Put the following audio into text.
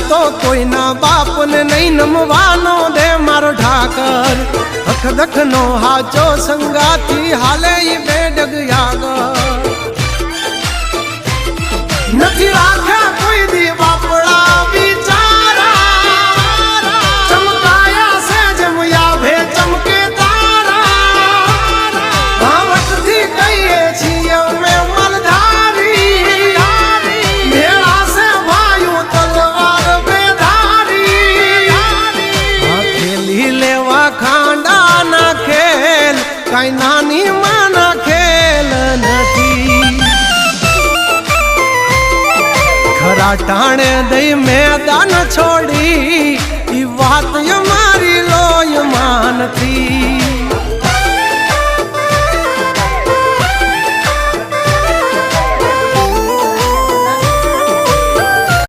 તો કોઈના બાપને નહીં નમવાનો દે મારો ઠાકર અખદખ નો હાચો સંગાથી હાલે ઈ બેડગ આગળ નથી રાખ્યા કોઈ દી બાપડા બિચારા ચમકાયા છે જેમ યાભે ચમકે તારા ભાવટથી કહીએ છીએ અમે મલધારી મેળા છે ભાયું તલવાર બેધારી ખેલી લેવા ખાંડા ના ખેલ કઈ નાની માના ખેલ નથી ટાણે દઈ મેદાન છોડી ઈ વાત મારી લોય માનતી